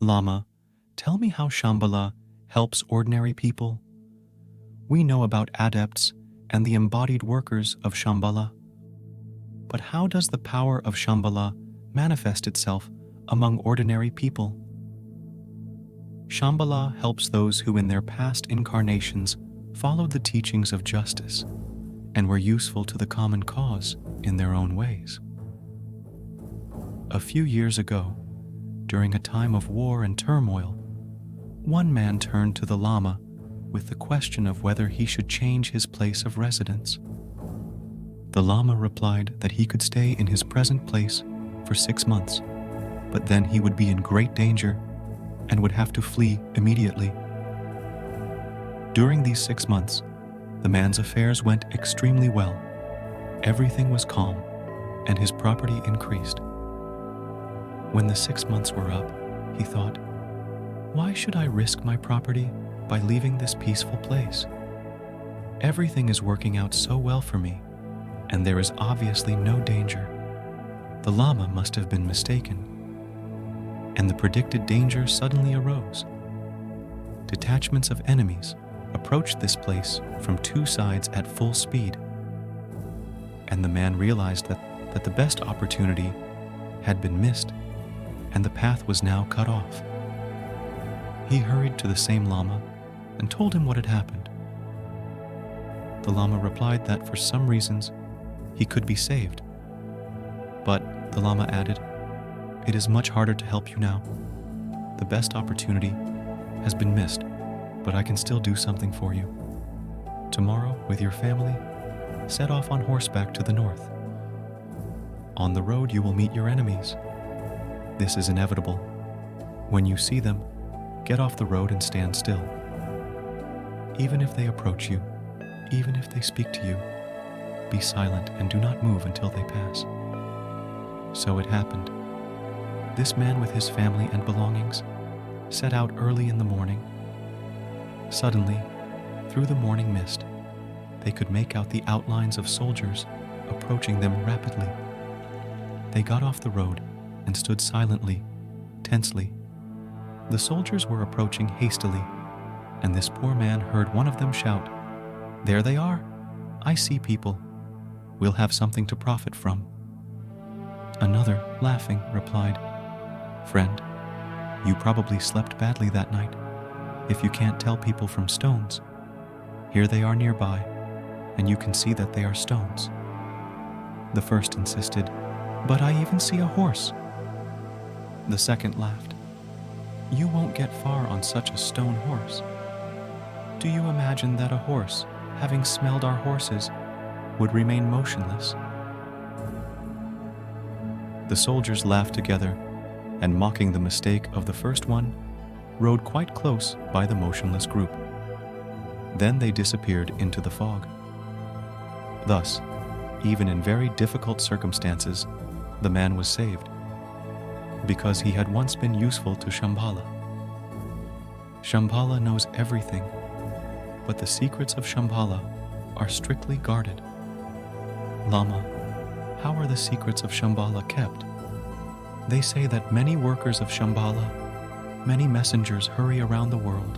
Lama, tell me how Shambhala helps ordinary people. We know about adepts and the embodied workers of Shambhala. But how does the power of Shambhala manifest itself among ordinary people? Shambhala helps those who in their past incarnations followed the teachings of justice and were useful to the common cause in their own ways. A few years ago, during a time of war and turmoil, one man turned to the Lama with the question of whether he should change his place of residence. The Lama replied that he could stay in his present place for 6 months, but then he would be in great danger and would have to flee immediately. During these 6 months, the man's affairs went extremely well. Everything was calm, and his property increased. When the 6 months were up, he thought, "Why should I risk my property by leaving this peaceful place? Everything is working out so well for me, and there is obviously no danger. The Lama must have been mistaken." And the predicted danger suddenly arose. Detachments of enemies approached this place from 2 sides at full speed, and the man realized that the best opportunity had been missed, and the path was now cut off. He hurried to the same Lama and told him what had happened. The Lama replied that for some reasons he could be saved. But the Lama added, "It is much harder to help you now. The best opportunity has been missed, but I can still do something for you. Tomorrow, with your family, set off on horseback to the north. On the road you will meet your enemies. This is inevitable. When you see them, get off the road and stand still. Even if they approach you, even if they speak to you, be silent and do not move until they pass." So it happened. This man with his family and belongings set out early in the morning. Suddenly, through the morning mist, they could make out the outlines of soldiers approaching them rapidly. They got off the road and stood silently, tensely. The soldiers were approaching hastily, and this poor man heard one of them shout, "There they are! I see people. We'll have something to profit from." Another, laughing, replied, "Friend, you probably slept badly that night, if you can't tell people from stones. Here they are nearby, and you can see that they are stones." The first insisted, "But I even see a horse." The second laughed, "You won't get far on such a stone horse. Do you imagine that a horse, having smelled our horses, would remain motionless?" The soldiers laughed together, and mocking the mistake of the first one, rode quite close by the motionless group. Then they disappeared into the fog. Thus, even in very difficult circumstances, the man was saved, because he had once been useful to Shambhala. Shambhala knows everything, but the secrets of Shambhala are strictly guarded. Lama, how are the secrets of Shambhala kept? They say that many workers of Shambhala, many messengers hurry around the world.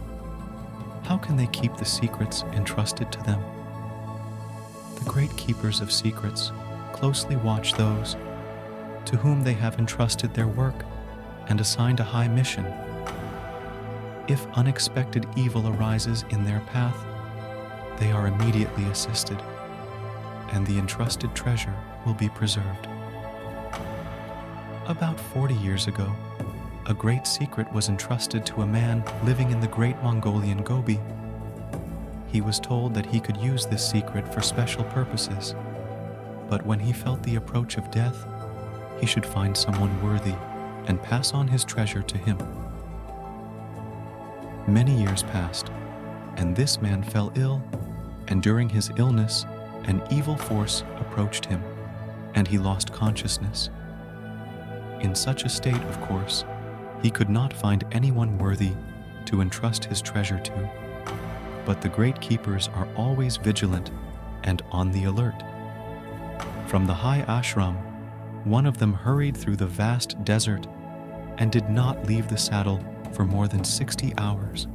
How can they keep the secrets entrusted to them? The great keepers of secrets closely watch those to whom they have entrusted their work and assigned a high mission. If unexpected evil arises in their path, they are immediately assisted, and the entrusted treasure will be preserved. About 40 years ago, a great secret was entrusted to a man living in the great Mongolian Gobi. He was told that he could use this secret for special purposes, but when he felt the approach of death, he should find someone worthy and pass on his treasure to him. Many years passed, and this man fell ill, and during his illness, an evil force approached him, and he lost consciousness. In such a state, of course, he could not find anyone worthy to entrust his treasure to. But the great keepers are always vigilant and on the alert. From the high ashram, one of them hurried through the vast desert and did not leave the saddle for more than 60 hours.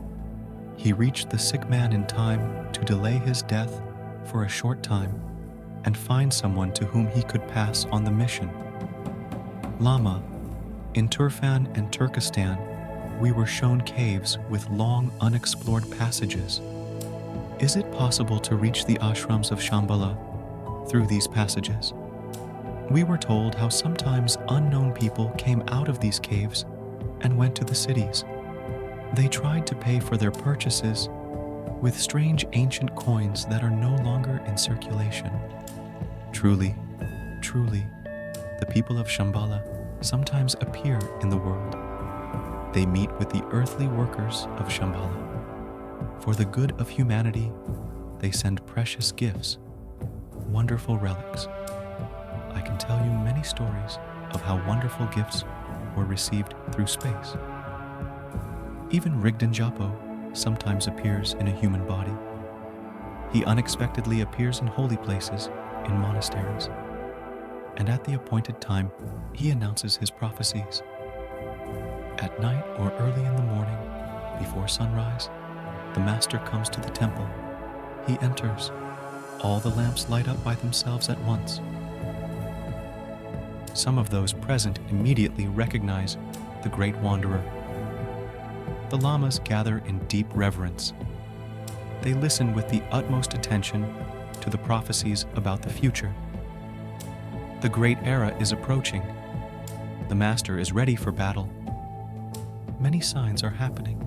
He reached the sick man in time to delay his death for a short time and find someone to whom he could pass on the mission. Lama, in Turfan and Turkestan, we were shown caves with long unexplored passages. Is it possible to reach the ashrams of Shambhala through these passages? We were told how sometimes unknown people came out of these caves and went to the cities. They tried to pay for their purchases with strange ancient coins that are no longer in circulation. Truly, the people of Shambhala sometimes appear in the world. They meet with the earthly workers of Shambhala. For the good of humanity, they send precious gifts, wonderful relics. I can tell you many stories of how wonderful gifts were received through space. Even Rigden Japo sometimes appears in a human body. He unexpectedly appears in holy places, in monasteries, and at the appointed time, he announces his prophecies. At night or early in the morning, before sunrise, the master comes to the temple. He enters. All the lamps light up by themselves at once. Some of those present immediately recognize the great wanderer. The lamas gather in deep reverence. They listen with the utmost attention to the prophecies about the future. The great era is approaching. The master is ready for battle. Many signs are happening.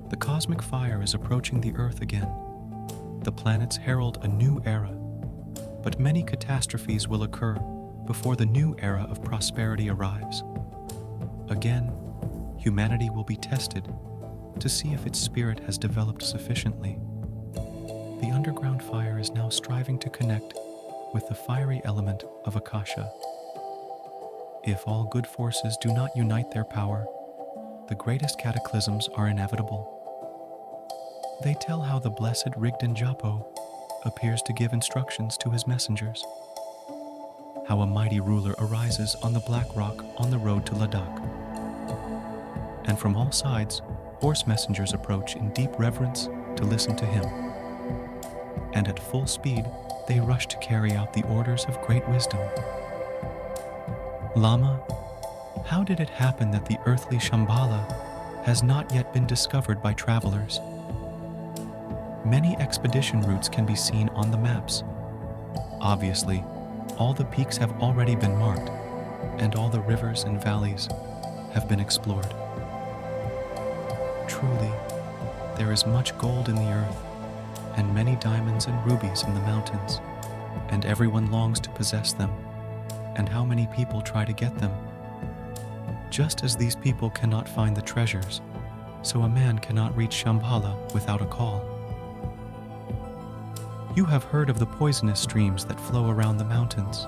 The cosmic fire is approaching the earth again. The planets herald a new era, but many catastrophes will occur before the new era of prosperity arrives. Again, humanity will be tested to see if its spirit has developed sufficiently. The underground fire is now striving to connect with the fiery element of Akasha. If all good forces do not unite their power, the greatest cataclysms are inevitable. They tell how the blessed Rigden Japo appears to give instructions to his messengers, how a mighty ruler arises on the black rock on the road to Ladakh. And from all sides, horse messengers approach in deep reverence to listen to him. And at full speed, they rush to carry out the orders of great wisdom. Lama, how did it happen that the earthly Shambhala has not yet been discovered by travelers? Many expedition routes can be seen on the maps. Obviously, all the peaks have already been marked, and all the rivers and valleys have been explored. Truly, there is much gold in the earth, and many diamonds and rubies in the mountains, and everyone longs to possess them, and how many people try to get them. Just as these people cannot find the treasures, so a man cannot reach Shambhala without a call. You have heard of the poisonous streams that flow around the mountains.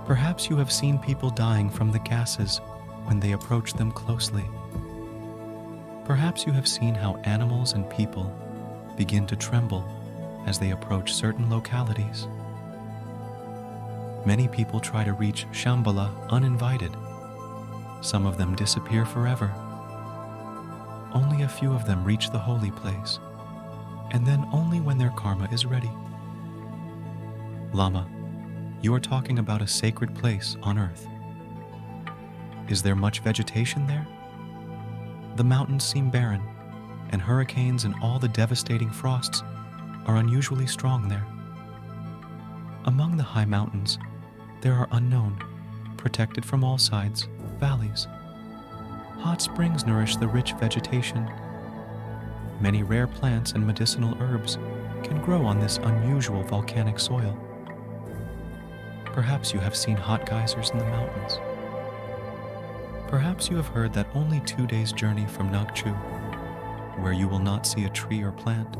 Perhaps you have seen people dying from the gases when they approach them closely. Perhaps you have seen how animals and people begin to tremble as they approach certain localities. Many people try to reach Shambhala uninvited. Some of them disappear forever. Only a few of them reach the holy place, and then only when their karma is ready. Lama, you are talking about a sacred place on earth. Is there much vegetation there? The mountains seem barren, and hurricanes and all the devastating frosts are unusually strong there. Among the high mountains, there are unknown, protected from all sides, valleys. Hot springs nourish the rich vegetation. Many rare plants and medicinal herbs can grow on this unusual volcanic soil. Perhaps you have seen hot geysers in the mountains. Perhaps you have heard that only 2 days' journey from Nagchu, where you will not see a tree or plant,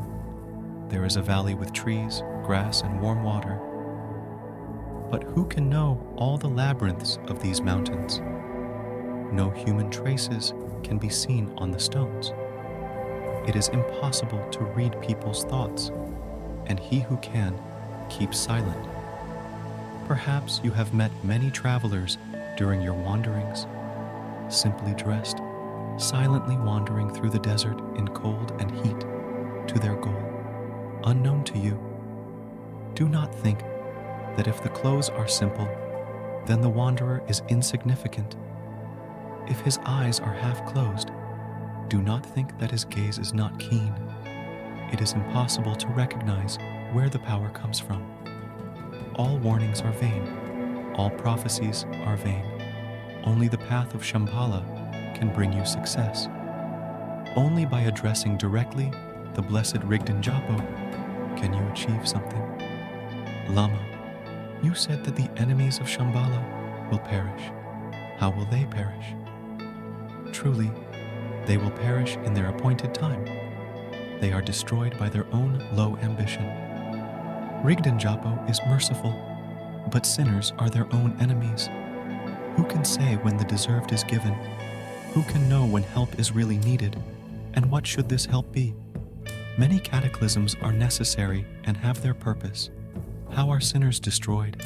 there is a valley with trees, grass, and warm water. But who can know all the labyrinths of these mountains? No human traces can be seen on the stones. It is impossible to read people's thoughts, and he who can keeps silent. Perhaps you have met many travelers during your wanderings, simply dressed, silently wandering through the desert in cold and heat to their goal, unknown to you. Do not think that if the clothes are simple, then the wanderer is insignificant. If his eyes are half closed, do not think that his gaze is not keen. It is impossible to recognize where the power comes from. All warnings are vain. All prophecies are vain. Only the path of Shambhala can bring you success. Only by addressing directly the blessed Rigden Japo can you achieve something. Lama, you said that the enemies of Shambhala will perish. How will they perish? Truly, they will perish in their appointed time. They are destroyed by their own low ambition. Rigden Japo is merciful, but sinners are their own enemies. Who can say when the deserved is given? Who can know when help is really needed? And what should this help be? Many cataclysms are necessary and have their purpose. How are sinners destroyed?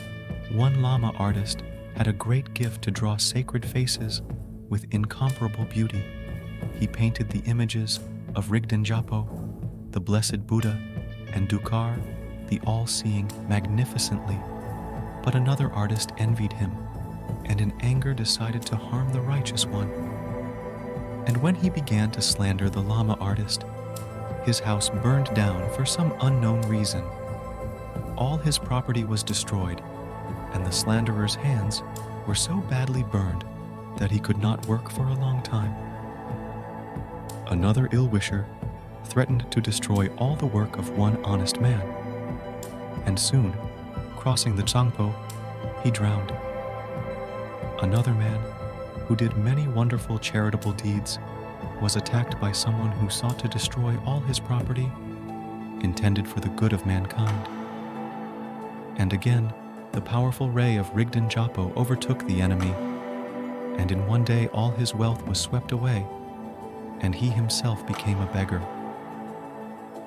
One Lama artist had a great gift to draw sacred faces with incomparable beauty. He painted the images of Rigden Japo, the blessed Buddha, and Dukar, the all-seeing, magnificently. But another artist envied him, and in anger decided to harm the righteous one. And when he began to slander the Lama artist, his house burned down for some unknown reason. All his property was destroyed, and the slanderer's hands were so badly burned that he could not work for a long time. Another ill-wisher threatened to destroy all the work of one honest man, and soon, crossing the Tsangpo, he drowned. Another man, who did many wonderful charitable deeds, was attacked by someone who sought to destroy all his property, intended for the good of mankind. And again, the powerful ray of Rigden Japo overtook the enemy, and in one day all his wealth was swept away, and he himself became a beggar.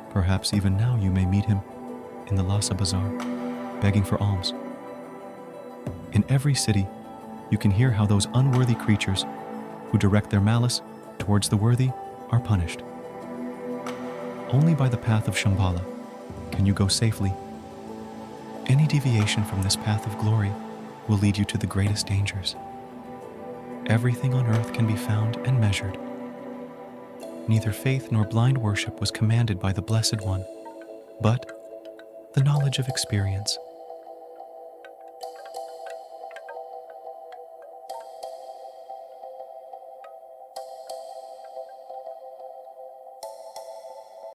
Perhaps even now you may meet him in the Lhasa Bazaar, begging for alms. In every city, you can hear how those unworthy creatures who direct their malice towards the worthy are punished. Only by the path of Shambhala can you go safely. Any deviation from this path of glory will lead you to the greatest dangers. Everything on earth can be found and measured. Neither faith nor blind worship was commanded by the Blessed One, but the knowledge of experience.